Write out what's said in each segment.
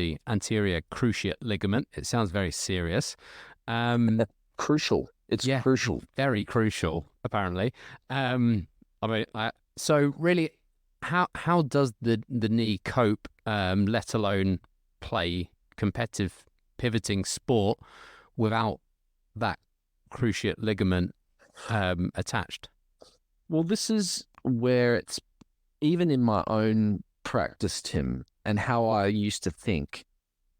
the anterior cruciate ligament. It sounds very serious. Crucial. It's Yeah, crucial. very crucial, apparently. So really, how does the knee cope, let alone play competitive pivoting sport without that cruciate ligament attached? Well, this is where it's even in my own practice, Tim, and how I used to think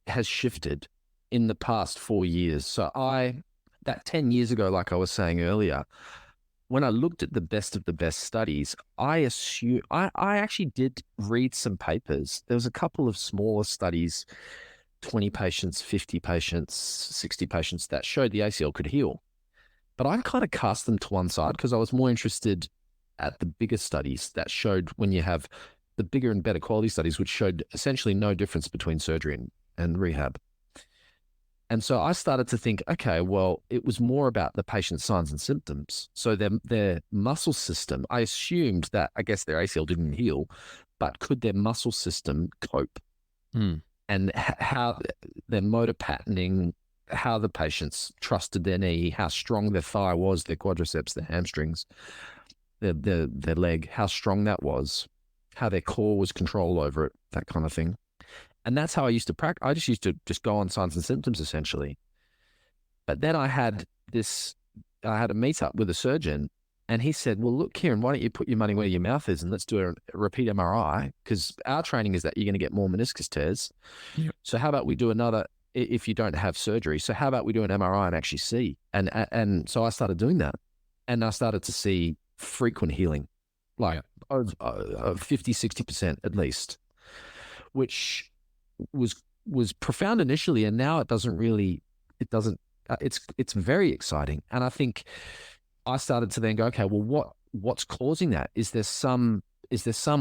has shifted in the past 4 years. So that 10 years ago, like I was saying earlier, when I looked at the best of the best studies, I actually did read some papers. There was a couple of smaller studies, 20 patients, 50 patients, 60 patients, that showed the ACL could heal. But I kind of cast them to one side because I was more interested at the bigger studies that showed, when you have the bigger and better quality studies, which showed essentially no difference between surgery and rehab. And so I started to think, okay, well, it was more about the patient's signs and symptoms. So their muscle system, I assumed that, I guess, their ACL didn't heal, but could their muscle system cope? And how their motor patterning, how the patients trusted their knee, how strong their thigh was, their quadriceps, their hamstrings, their leg, how strong that was, how their core was control over it, that kind of thing. And that's how I used to practice. I just used to go on signs and symptoms, essentially. But then I had a meetup with a surgeon, and he said, well, look, Kieran, why don't you put your money where your mouth is and let's do a repeat MRI? Because our training is that you're going to get more meniscus tears. Yep. So how about we do another, if you don't have surgery? So how about we do an MRI and actually see? And so I started doing that, and I started to see frequent healing, like 50, 60% at least, which was profound initially, and now it's very exciting. And I think I started to then go, okay, well, what's causing that? Is there some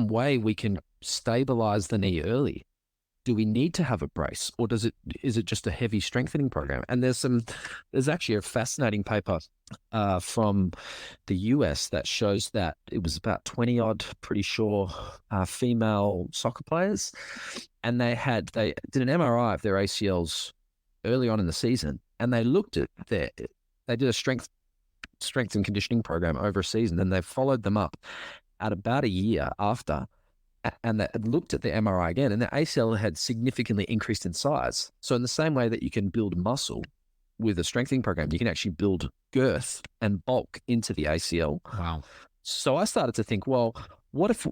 way we can stabilize the knee early? Do we need to have a brace, or is it just a heavy strengthening program? And there's actually a fascinating paper from the US that shows that it was about 20 odd, pretty sure, female soccer players, and they did an MRI of their ACLs early on in the season, and they looked at they did a strength and conditioning program over a season, and they followed them up at about a year after, and they looked at the MRI again, and the ACL had significantly increased in size. So in the same way that you can build muscle with a strengthening program, you can actually build girth and bulk into the ACL. Wow. So I started to think, well, what if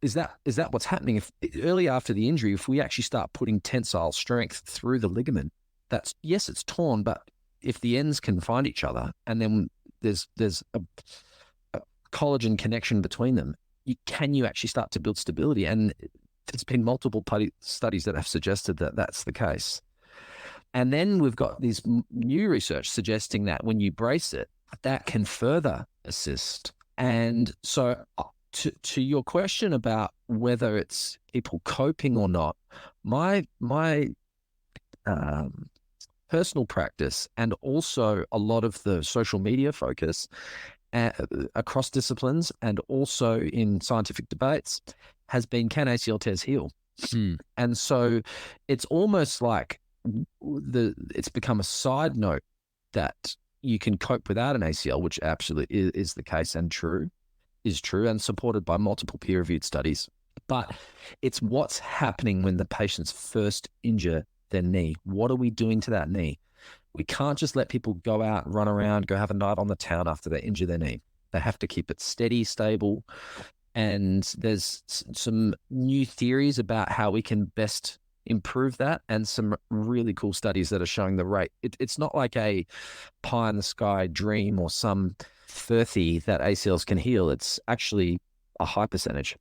is that what's happening? If early after the injury, if we actually start putting tensile strength through the ligament, yes, it's torn, but if the ends can find each other, and then there's a collagen connection between them, can you actually start to build stability? And there's been multiple studies that have suggested that that's the case. And then we've got this new research suggesting that when you brace it, that can further assist. And so to your question about whether it's people coping or not, my personal practice, and also a lot of the social media focus across disciplines and also in scientific debates, has been, can ACL tears heal? And so it's almost like it's become a side note that you can cope without an ACL, which absolutely is the case and is true and supported by multiple peer-reviewed studies. But it's what's happening when the patients first injure their knee. What are we doing to that knee? We can't just let people go out, run around, go have a night on the town after they injure their knee. They have to keep it steady, stable. And there's some new theories about how we can best improve that, and some really cool studies that are showing the rate. It's not like a pie in the sky dream or some 30 that ACLs can heal. It's actually a high percentage.